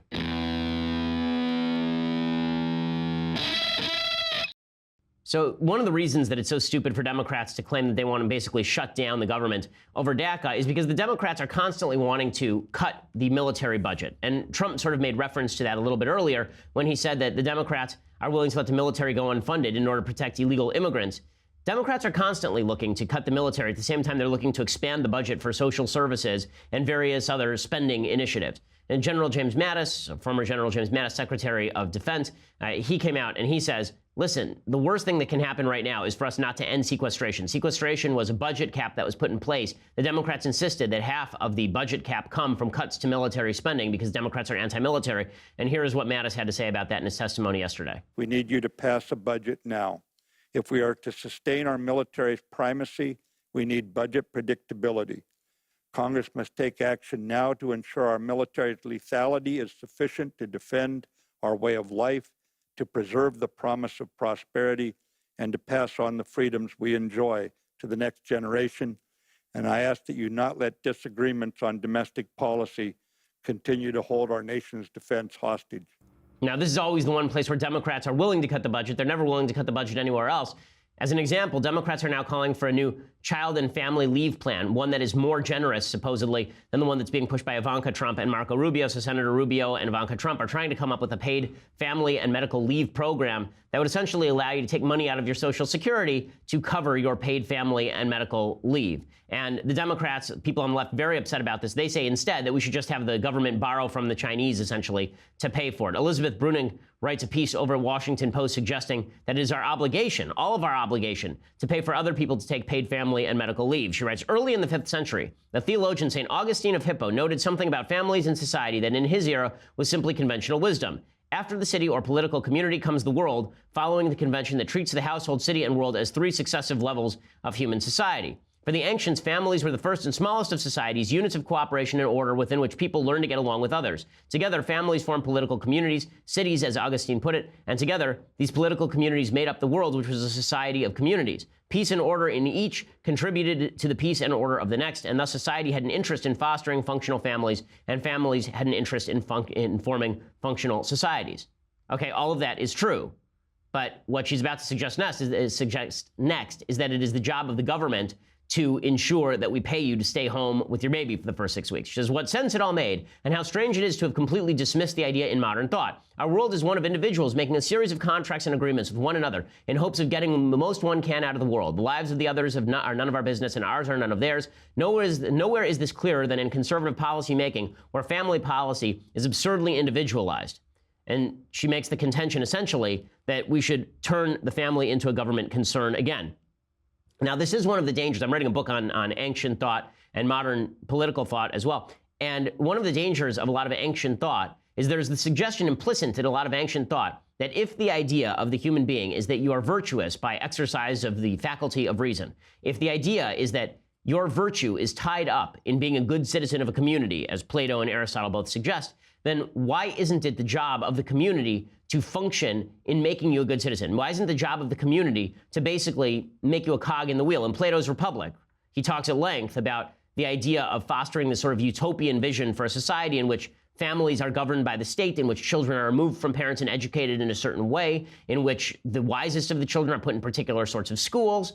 So one of the reasons that it's so stupid for Democrats to claim that they want to basically shut down the government over DACA is because the Democrats are constantly wanting to cut the military budget. And Trump sort of made reference to that a little bit earlier when he said that the Democrats are willing to let the military go unfunded in order to protect illegal immigrants. Democrats are constantly looking to cut the military. At the same time, they're looking to expand the budget for social services and various other spending initiatives. And General James Mattis, former General James Mattis, Secretary of Defense, he came out and he says, listen, the worst thing that can happen right now is for us not to end sequestration. Sequestration was a budget cap that was put in place. The Democrats insisted that half of the budget cap come from cuts to military spending because Democrats are anti-military. And here is what Mattis had to say about that in his testimony yesterday. We need you to pass a budget now. If we are to sustain our military's primacy, we need budget predictability. Congress must take action now to ensure our military's lethality is sufficient to defend our way of life, to preserve the promise of prosperity, and to pass on the freedoms we enjoy to the next generation. And I ask that you not let disagreements on domestic policy continue to hold our nation's defense hostage. Now, this is always the one place where Democrats are willing to cut the budget. They're never willing to cut the budget anywhere else. As an example, Democrats are now calling for a new child and family leave plan, one that is more generous, supposedly, than the one that's being pushed by Ivanka Trump and Marco Rubio. So Senator Rubio and Ivanka Trump are trying to come up with a paid family and medical leave program that would essentially allow you to take money out of your Social Security to cover your paid family and medical leave. And the Democrats, people on the left, very upset about this. They say instead that we should just have the government borrow from the Chinese, essentially, to pay for it. Elizabeth Bruning writes a piece over at Washington Post suggesting that it is our obligation, all of our obligation, to pay for other people to take paid family and medical leave. She writes, early in the 5th century, the theologian St. Augustine of Hippo noted something about families and society that in his era was simply conventional wisdom. After the city or political community comes the world, following the convention that treats the household, city, and world as 3 successive levels of human society. For the ancients, families were the first and smallest of societies, units of cooperation and order within which people learn to get along with others. Together, families form political communities, cities, as Augustine put it, and together, these political communities made up the world, which was a society of communities. Peace and order in each contributed to the peace and order of the next, and thus society had an interest in fostering functional families, and families had an interest in forming functional societies. Okay, all of that is true. But what she's about to suggest next is that it is the job of the government to ensure that we pay you to stay home with your baby for the first 6 weeks. She says, what sense it all made, and how strange it is to have completely dismissed the idea in modern thought. Our world is one of individuals making a series of contracts and agreements with one another in hopes of getting the most one can out of the world. The lives of the others are none of our business, and ours are none of theirs. Nowhere is this clearer than in conservative policy making, where family policy is absurdly individualized. And she makes the contention, essentially, that we should turn the family into a government concern again. Now, this is one of the dangers. I'm writing a book on ancient thought and modern political thought as well. And one of the dangers of a lot of ancient thought is there's the suggestion implicit in a lot of ancient thought that if the idea of the human being is that you are virtuous by exercise of the faculty of reason, if the idea is that your virtue is tied up in being a good citizen of a community, as Plato and Aristotle both suggest, then why isn't it the job of the community to function in making you a good citizen? Why isn't the job of the community to basically make you a cog in the wheel? In Plato's Republic, he talks at length about the idea of fostering this sort of utopian vision for a society in which families are governed by the state, in which children are removed from parents and educated in a certain way, in which the wisest of the children are put in particular sorts of schools,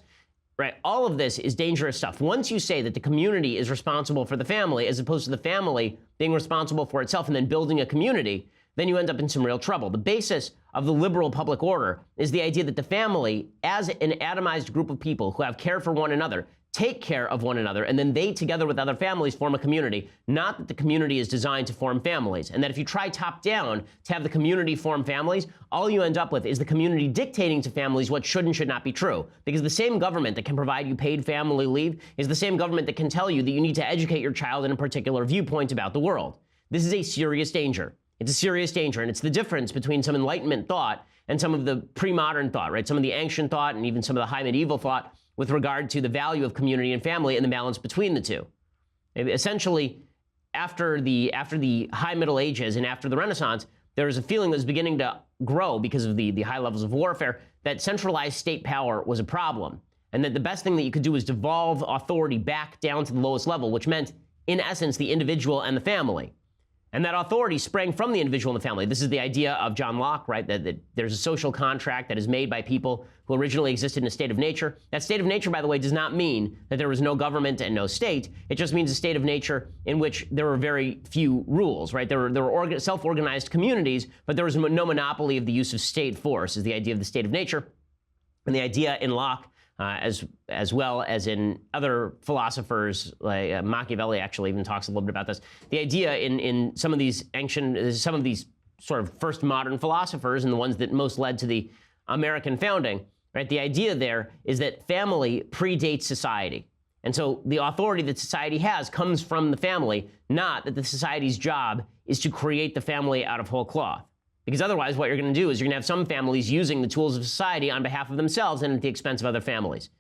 right? All of this is dangerous stuff. Once you say that the community is responsible for the family, as opposed to the family being responsible for itself and then building a community, then you end up in some real trouble. The basis of the liberal public order is the idea that the family, as an atomized group of people who have care for one another, take care of one another, and then they, together with other families, form a community. Not that the community is designed to form families, and that if you try top down to have the community form families, all you end up with is the community dictating to families what should and should not be true. Because the same government that can provide you paid family leave is the same government that can tell you that you need to educate your child in a particular viewpoint about the world. This is a serious danger. It's a serious danger, and it's the difference between some Enlightenment thought and some of the pre-modern thought, right? Some of the ancient thought and even some of the high medieval thought with regard to the value of community and family and the balance between the two. Essentially, after the High Middle Ages and after the Renaissance, there was a feeling that was beginning to grow because of the high levels of warfare that centralized state power was a problem, and that the best thing that you could do was devolve authority back down to the lowest level, which meant, in essence, the individual and the family. And that authority sprang from the individual and the family. This is the idea of John Locke, right? That there's a social contract that is made by people who originally existed in a state of nature. That state of nature, by the way, does not mean that there was no government and no state. It just means a state of nature in which there were very few rules, right? There were self-organized communities, but there was no monopoly of the use of state force, is the idea of the state of nature. And the idea in Locke, as well as in other philosophers, like Machiavelli actually even talks a little bit about this. The idea in some of these sort of first modern philosophers and the ones that most led to the American founding, right? The idea there is that family predates society. And so the authority that society has comes from the family, not that the society's job is to create the family out of whole cloth. Because otherwise, what you're going to do is you're going to have some families using the tools of society on behalf of themselves and at the expense of other families.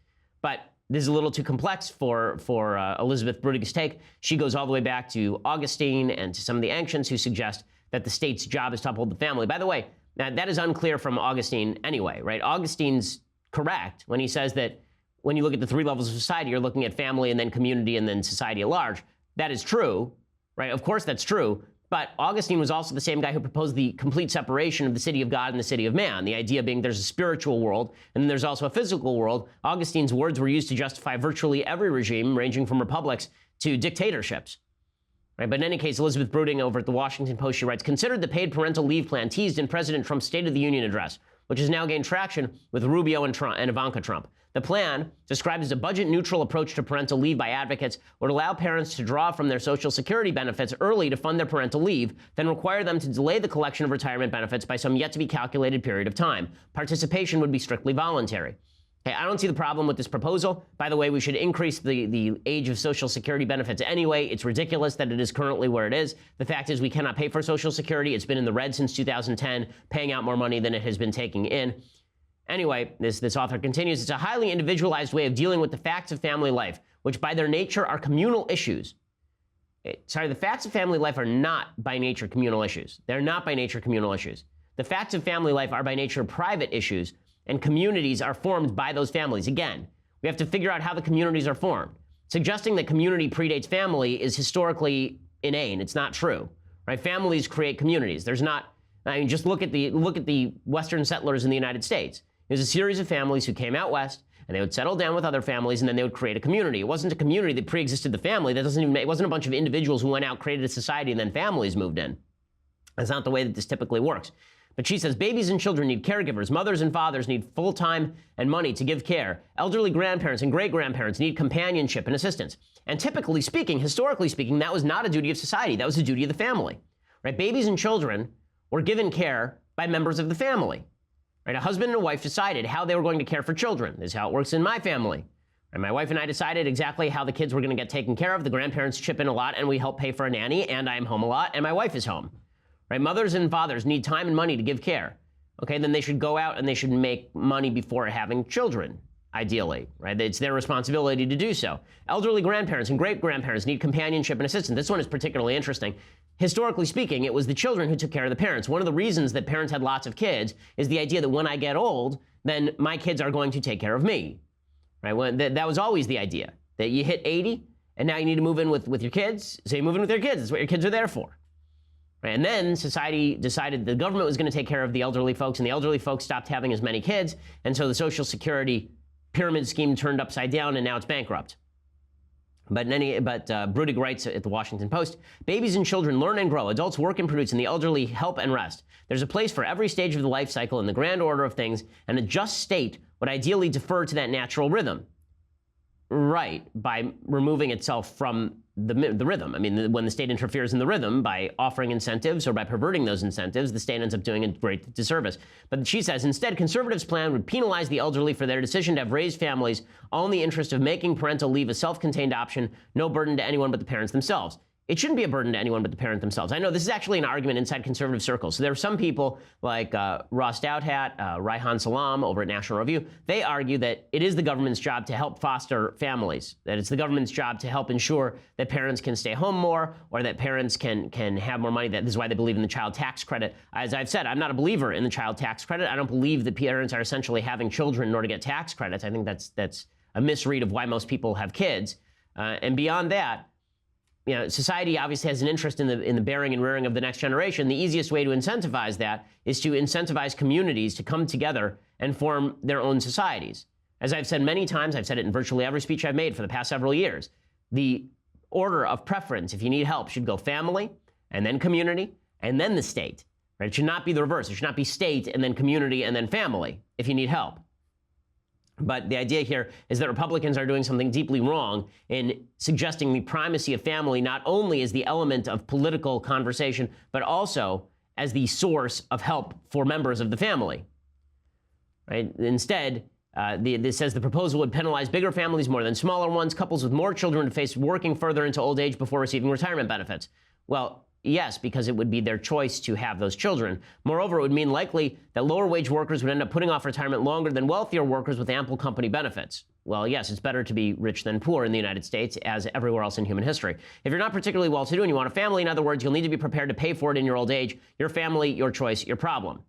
But this is a little too complex for Elizabeth Brudig's take. She goes all the way back to Augustine and to some of the ancients who suggest that the state's job is to uphold the family. By the way, that is unclear from Augustine anyway, right? Augustine's correct when he says that when you look at the three levels of society, you're looking at family and then community and then society at large. That is true, right? Of course that's true. But Augustine was also the same guy who proposed the complete separation of the city of God and the city of man. The idea being there's a spiritual world and then there's also a physical world. Augustine's words were used to justify virtually every regime, ranging from republics to dictatorships. Right? But in any case, Elizabeth Brudig over at the Washington Post, she writes, considered the paid parental leave plan teased in President Trump's State of the Union address, which has now gained traction with Rubio and Ivanka Trump. The plan, described as a budget-neutral approach to parental leave by advocates, would allow parents to draw from their Social Security benefits early to fund their parental leave, then require them to delay the collection of retirement benefits by some yet-to-be-calculated period of time. Participation would be strictly voluntary. Okay, I don't see the problem with this proposal. By the way, we should increase the age of Social Security benefits anyway. It's ridiculous that it is currently where it is. The fact is we cannot pay for Social Security. It's been in the red since 2010, paying out more money than it has been taking in. Anyway, this author continues, it's a highly individualized way of dealing with the facts of family life, which by their nature are communal issues. The facts of family life are not by nature communal issues. They're not by nature communal issues. The facts of family life are by nature private issues, and communities are formed by those families. Again, we have to figure out how the communities are formed. Suggesting that community predates family is historically inane. It's not true, right? Families create communities. There's not, I mean, just look at the Western settlers in the United States. There's a series of families who came out west, and they would settle down with other families, and then they would create a community. It wasn't a community that pre-existed the family. It wasn't a bunch of individuals who went out, created a society, and then families moved in. That's not the way that this typically works. But she says, babies and children need caregivers. Mothers and fathers need full time and money to give care. Elderly grandparents and great-grandparents need companionship and assistance. And typically speaking, historically speaking, that was not a duty of society. That was a duty of the family. Right? Babies and children were given care by members of the family. Right? A husband and a wife decided how they were going to care for children. This is how it works in my family. And my wife and I decided exactly how the kids were going to get taken care of. The grandparents chip in a lot, and we help pay for a nanny, and I'm home a lot, and my wife is home. Right? Mothers and fathers need time and money to give care. Okay, then they should go out and they should make money before having children, ideally. Right? It's their responsibility to do so. Elderly grandparents and great-grandparents need companionship and assistance. This one is particularly interesting. Historically speaking, it was the children who took care of the parents. One of the reasons that parents had lots of kids is the idea that when I get old, then my kids are going to take care of me. Right? That was always the idea, that you hit 80, and now you need to move in with your kids. So you move in with your kids. That's what your kids are there for. Right? And then society decided the government was going to take care of the elderly folks, and the elderly folks stopped having as many kids, and so the Social Security pyramid scheme turned upside down, and now it's bankrupt. But Brudig writes at the Washington Post, babies and children learn and grow, adults work and produce, and the elderly help and rest. There's a place for every stage of the life cycle in the grand order of things, and a just state would ideally defer to that natural rhythm. Right, by removing itself from the rhythm. I mean, when the state interferes in the rhythm by offering incentives or by perverting those incentives, the state ends up doing a great disservice. But she says, instead, conservatives' plan would penalize the elderly for their decision to have raised families, all in the interest of making parental leave a self-contained option, no burden to anyone but the parents themselves. It shouldn't be a burden to anyone but the parent themselves. I know this is actually an argument inside conservative circles. So there are some people like Ross Douthat, Reihan Salam over at National Review. They argue that it is the government's job to help foster families, that it's the government's job to help ensure that parents can stay home more or that parents can have more money. That this is why they believe in the child tax credit. As I've said, I'm not a believer in the child tax credit. I don't believe that parents are essentially having children in order to get tax credits. I think that's a misread of why most people have kids. And beyond that, you know, society obviously has an interest in the bearing and rearing of the next generation. The easiest way to incentivize that is to incentivize communities to come together and form their own societies. As I've said many times, I've said it in virtually every speech I've made for the past several years, the order of preference, if you need help, should go family, and then community, and then the state. Right? It should not be the reverse. It should not be state, and then community, and then family, if you need help. But the idea here is that Republicans are doing something deeply wrong in suggesting the primacy of family not only as the element of political conversation, but also as the source of help for members of the family. Right? Instead, this says the proposal would penalize bigger families more than smaller ones. Couples with more children would face working further into old age before receiving retirement benefits. Well, yes, because it would be their choice to have those children. Moreover, it would mean likely that lower wage workers would end up putting off retirement longer than wealthier workers with ample company benefits. Well, yes, it's better to be rich than poor in the United States, as everywhere else in human history. If you're not particularly well-to-do and you want a family, in other words, you'll need to be prepared to pay for it in your old age. Your family, your choice, your problem.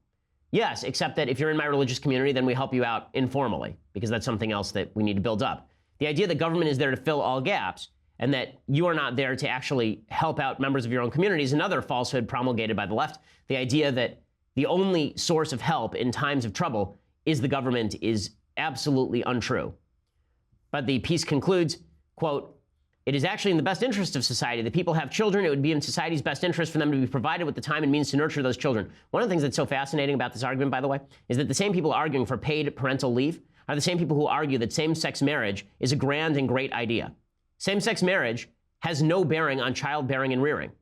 Yes, except that if you're in my religious community, then we help you out informally, because that's something else that we need to build up. The idea that government is there to fill all gaps and that you are not there to actually help out members of your own community is another falsehood promulgated by the left. The idea that the only source of help in times of trouble is the government is absolutely untrue. But the piece concludes, quote, it is actually in the best interest of society that people have children. It would be in society's best interest for them to be provided with the time and means to nurture those children. One of the things that's so fascinating about this argument, by the way, is that the same people arguing for paid parental leave are the same people who argue that same-sex marriage is a grand and great idea. Same-sex marriage has no bearing on childbearing and rearing,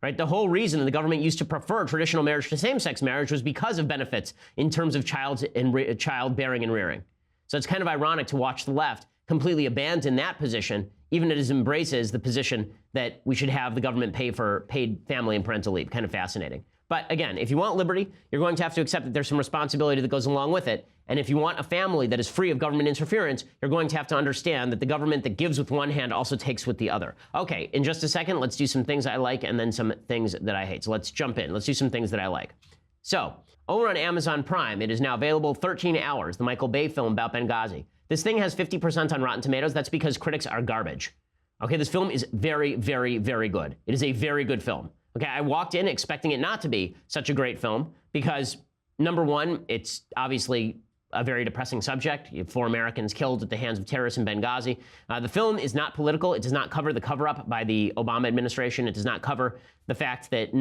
right? The whole reason the government used to prefer traditional marriage to same-sex marriage was because of benefits in terms of childbearing and rearing. So it's kind of ironic to watch the left completely abandon that position, even as it embraces the position that we should have the government pay for paid family and parental leave. Kind of fascinating. But again, if you want liberty, you're going to have to accept that there's some responsibility that goes along with it. And if you want a family that is free of government interference, you're going to have to understand that the government that gives with one hand also takes with the other. Okay, in just a second, let's do some things I like and then some things that I hate. So let's jump in. Let's do some things that I like. So, over on Amazon Prime, it is now available 13 Hours, the Michael Bay film about Benghazi. This thing has 50% on Rotten Tomatoes. That's because critics are garbage. Okay, this film is very, very, very good. It is a very good film. Okay, I walked in expecting it not to be such a great film because, number one, it's obviously a very depressing subject. You have 4 Americans killed at the hands of terrorists in Benghazi. The film is not political. It does not cover the cover-up by the Obama administration. It does not cover the fact that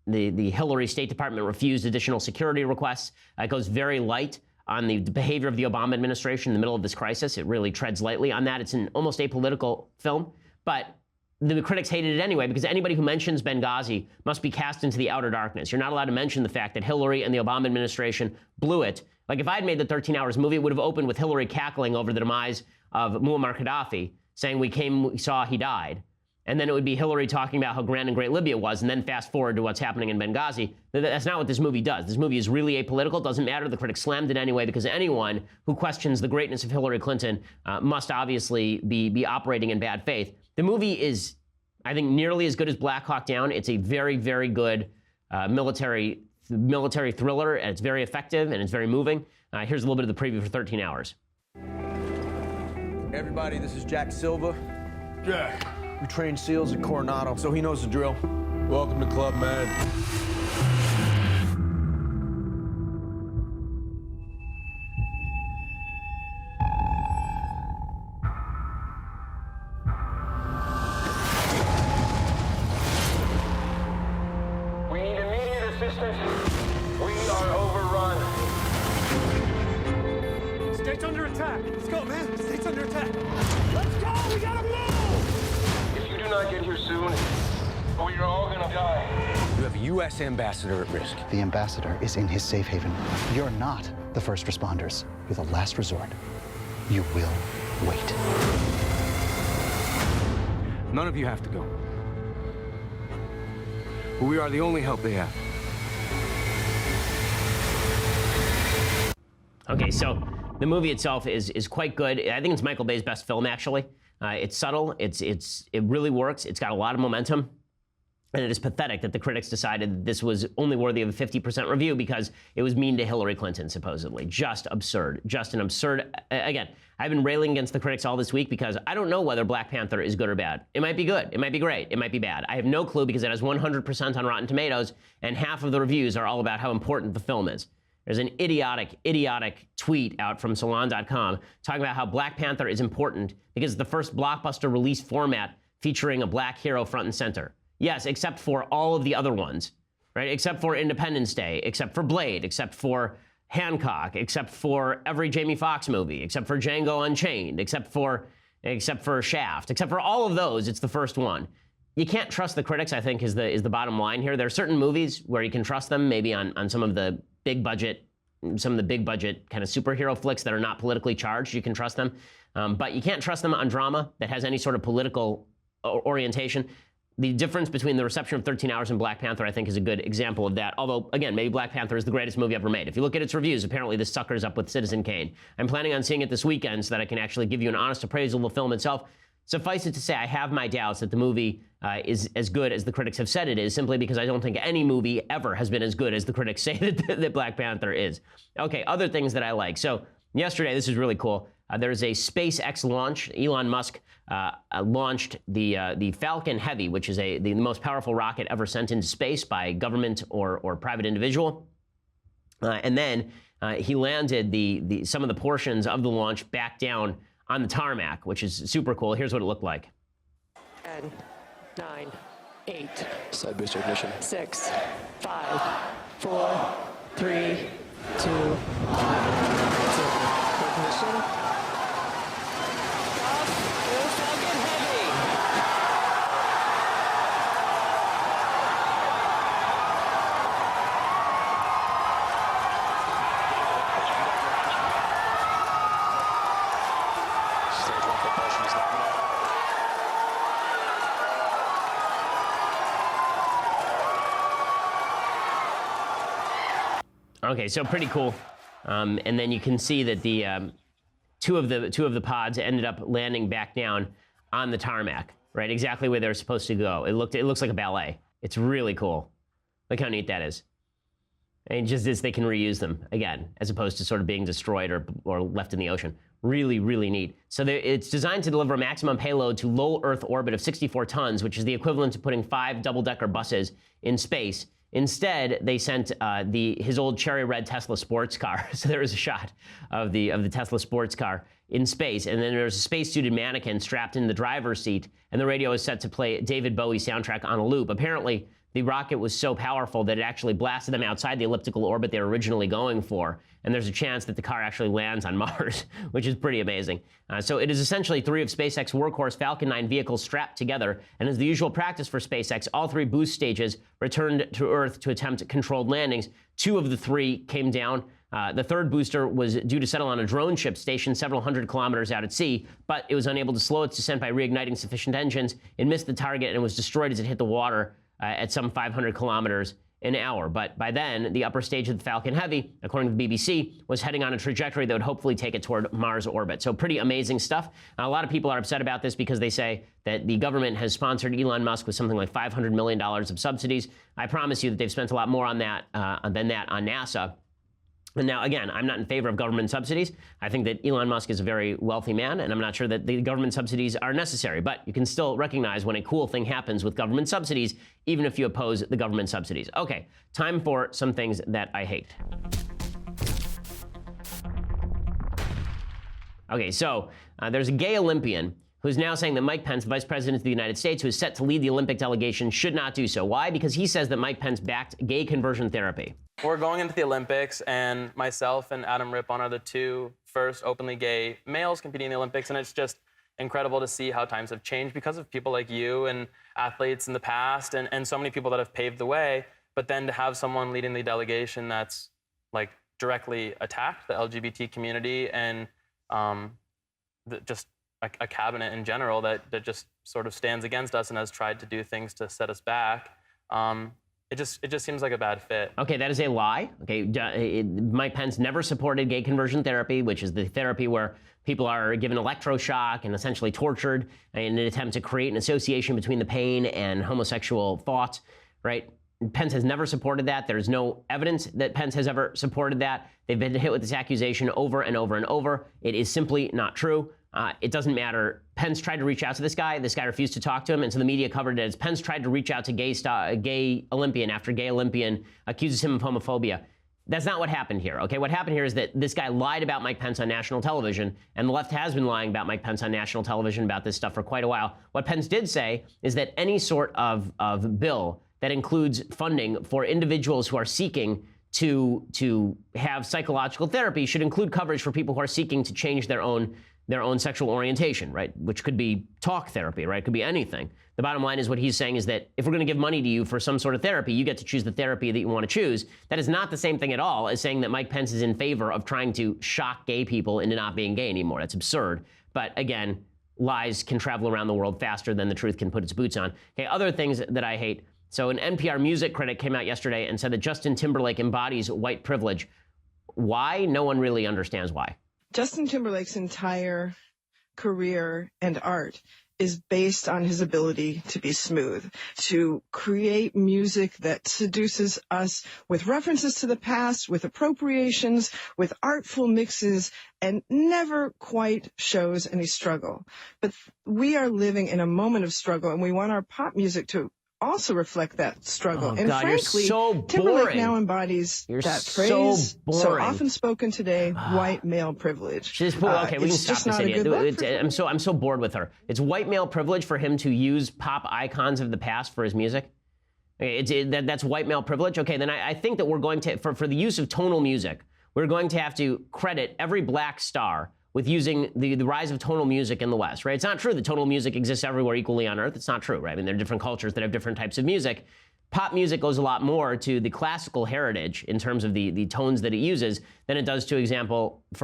the Hillary State Department refused additional security requests. It goes very light on the behavior of the Obama administration in the middle of this crisis. It really treads lightly on that. It's an almost apolitical film, but the critics hated it anyway because anybody who mentions Benghazi must be cast into the outer darkness. You're not allowed to mention the fact that Hillary and the Obama administration blew it. Like if I had made the 13 Hours movie, it would have opened with Hillary cackling over the demise of Muammar Gaddafi saying we saw, he died. And then it would be Hillary talking about how grand and great Libya was, and then fast forward to what's happening in Benghazi. That's not what this movie does. This movie is really apolitical. It doesn't matter. The critics slammed it anyway, because anyone who questions the greatness of Hillary Clinton must obviously be operating in bad faith. The movie is, I think, nearly as good as Black Hawk Down. It's a very, very good military thriller, and it's very effective, and it's very moving. Here's a little bit of the preview for 13 Hours. Everybody, this is Jack Silva. Jack. We train SEALs at Coronado, so he knows the drill. Welcome to Club Med. We need immediate assistance. We are overrun. State's under attack. Let's go, man. State's under attack. Let's go. We gotta move. If you do not get here soon, we are all gonna die. You have a U.S. ambassador at risk. The ambassador is in his safe haven. You're not the first responders. You're the last resort. You will wait. None of you have to go. But we are the only help they have. Okay, so the movie itself is quite good. I think it's Michael Bay's best film, actually. It's subtle. It really works. It's got a lot of momentum. And it is pathetic that the critics decided that this was only worthy of a 50% review because it was mean to Hillary Clinton, supposedly. Just absurd. Just an absurd... Again, I've been railing against the critics all this week because I don't know whether Black Panther is good or bad. It might be good. It might be great. It might be bad. I have no clue because it has 100% on Rotten Tomatoes, and half of the reviews are all about how important the film is. There's an idiotic tweet out from Salon.com talking about how Black Panther is important because it's the first blockbuster release format featuring a black hero front and center. Yes, except for all of the other ones, right? Except for Independence Day, except for Blade, except for Hancock, except for every Jamie Foxx movie, except for Django Unchained, except for Shaft, except for all of those, it's the first one. You can't trust the critics, I think, is the bottom line here. There are certain movies where you can trust them, maybe on some of the big budget kind of superhero flicks that are not politically charged. You can trust them, but you can't trust them on drama that has any sort of political orientation. The difference between the reception of 13 Hours and Black Panther, I think, is a good example of that. Although, again, maybe Black Panther is the greatest movie ever made. If you look at its reviews, apparently this sucker's up with Citizen Kane. I'm planning on seeing it this weekend so that I can actually give you an honest appraisal of the film itself. Suffice it to say, I have my doubts that the movie is as good as the critics have said it is, simply because I don't think any movie ever has been as good as the critics say that Black Panther is. Okay, other things that I like. So yesterday, this is really cool. There's a SpaceX launch. Elon Musk launched the Falcon Heavy, which is the most powerful rocket ever sent into space by government or private individual. And then he landed some of the portions of the launch back down on the tarmac, which is super cool. Here's what it looked like. 10, 9, 8. Side booster ignition. 6, 5, 4, 3, 2, 1. Ignition. Okay, so pretty cool. And then you can see that the two of the pods ended up landing back down on the tarmac, right? Exactly where they're supposed to go. It looks like a ballet. It's really cool. Look how neat that is. And just as they can reuse them again, as opposed to sort of being destroyed or left in the ocean. Really, really neat. So it's designed to deliver a maximum payload to low Earth orbit of 64 tons, which is the equivalent to putting 5 double-decker buses in space. Instead, they sent his old cherry red Tesla sports car. So there was a shot of the Tesla sports car in space, and then there's a spacesuited mannequin strapped in the driver's seat, and the radio is set to play David Bowie's soundtrack on a loop. Apparently, the rocket was so powerful that it actually blasted them outside the elliptical orbit they were originally going for, and there's a chance that the car actually lands on Mars, which is pretty amazing. So it is essentially 3 of SpaceX workhorse Falcon 9 vehicles strapped together, and as the usual practice for SpaceX, all 3 boost stages returned to Earth to attempt controlled landings. 2 of the 3 came down The third booster was due to settle on a drone ship stationed several hundred kilometers out at sea, but it was unable to slow its descent by reigniting sufficient engines. It missed the target and was destroyed as it hit the water at some 500 kilometers an hour. But by then, the upper stage of the Falcon Heavy, according to the BBC, was heading on a trajectory that would hopefully take it toward Mars orbit. So pretty amazing stuff. Now, a lot of people are upset about this because they say that the government has sponsored Elon Musk with something like $500 million of subsidies. I promise you that they've spent a lot more on that than that on NASA. And now, again, I'm not in favor of government subsidies. I think that Elon Musk is a very wealthy man, and I'm not sure that the government subsidies are necessary. But you can still recognize when a cool thing happens with government subsidies, even if you oppose the government subsidies. Okay, time for some things that I hate. Okay, so there's a gay Olympian who's now saying that Mike Pence, Vice President of the United States, who is set to lead the Olympic delegation, should not do so. Why? Because he says that Mike Pence backed gay conversion therapy. We're going into the Olympics, and myself and Adam Rippon are the two first openly gay males competing in the Olympics, and it's just incredible to see how times have changed because of people like you and athletes in the past and so many people that have paved the way. But then to have someone leading the delegation that's like directly attacked the LGBT community and just a cabinet in general that just sort of stands against us and has tried to do things to set us back. It just seems like a bad fit. Okay, that is a lie. Okay, Mike Pence never supported gay conversion therapy, which is the therapy where people are given electroshock and essentially tortured in an attempt to create an association between the pain and homosexual thoughts, right? Pence has never supported that. There's no evidence that Pence has ever supported that. They've been hit with this accusation over and over and over. It is simply not true. It doesn't matter. Pence tried to reach out to this guy. This guy refused to talk to him, and so the media covered it as Pence tried to reach out to gay Olympian after gay Olympian accuses him of homophobia. That's not what happened here, okay? What happened here is that this guy lied about Mike Pence on national television, and the left has been lying about Mike Pence on national television about this stuff for quite a while. What Pence did say is that any sort of bill that includes funding for individuals who are seeking to have psychological therapy should include coverage for people who are seeking to change their own sexual orientation, right? Which could be talk therapy, right? It could be anything. The bottom line is what he's saying is that if we're going to give money to you for some sort of therapy, you get to choose the therapy that you want to choose. That is not the same thing at all as saying that Mike Pence is in favor of trying to shock gay people into not being gay anymore. That's absurd. But again, lies can travel around the world faster than the truth can put its boots on. Okay, other things that I hate. So an NPR music critic came out yesterday and said that Justin Timberlake embodies white privilege. Why? No one really understands why. Justin Timberlake's entire career and art is based on his ability to be smooth, to create music that seduces us with references to the past, with appropriations, with artful mixes, and never quite shows any struggle. But we are living in a moment of struggle, and we want our pop music to also reflect that struggle. Oh, and God, frankly, you're so Timberlake boring. now embodies You're that so phrase, boring. so often spoken today, white male privilege. Okay, we can It's stop just this not a idiot. good look for I'm so bored with her. It's white male privilege for him to use pop icons of the past for his music. That's white male privilege. Okay, then I think that we're going to, for the use of tonal music, we're going to have to credit every black star with using the rise of tonal music in the West, right? It's not true that tonal music exists everywhere equally on Earth. It's not true, right? I mean, there are different cultures that have different types of music. Pop music goes a lot more to the classical heritage in terms of the tones that it uses than it does for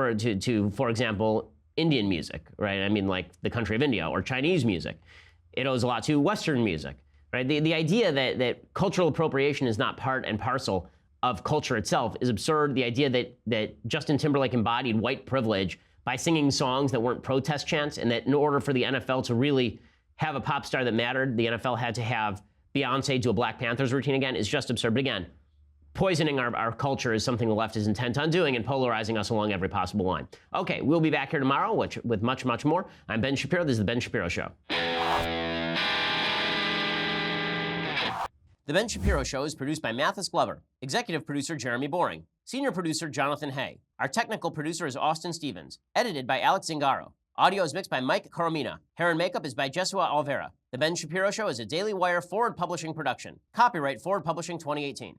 example, Indian music, right? I mean, like the country of India, or Chinese music. It owes a lot to Western music, right? The idea that cultural appropriation is not part and parcel of culture itself is absurd. The idea that Justin Timberlake embodied white privilege by singing songs that weren't protest chants, and that in order for the NFL to really have a pop star that mattered, the NFL had to have Beyonce do a Black Panthers routine again, is just absurd. But again, poisoning our culture is something the left is intent on doing and polarizing us along every possible line. Okay, we'll be back here tomorrow with much, much more. I'm Ben Shapiro. This is The Ben Shapiro Show. The Ben Shapiro Show is produced by Mathis Glover, executive producer Jeremy Boring, senior producer Jonathan Hay. Our technical producer is Austin Stevens, edited by Alex Zingaro. Audio is mixed by Mike Coromina. Hair and makeup is by Jesua Alvera. The Ben Shapiro Show is a Daily Wire Forward Publishing production. Copyright Forward Publishing 2018.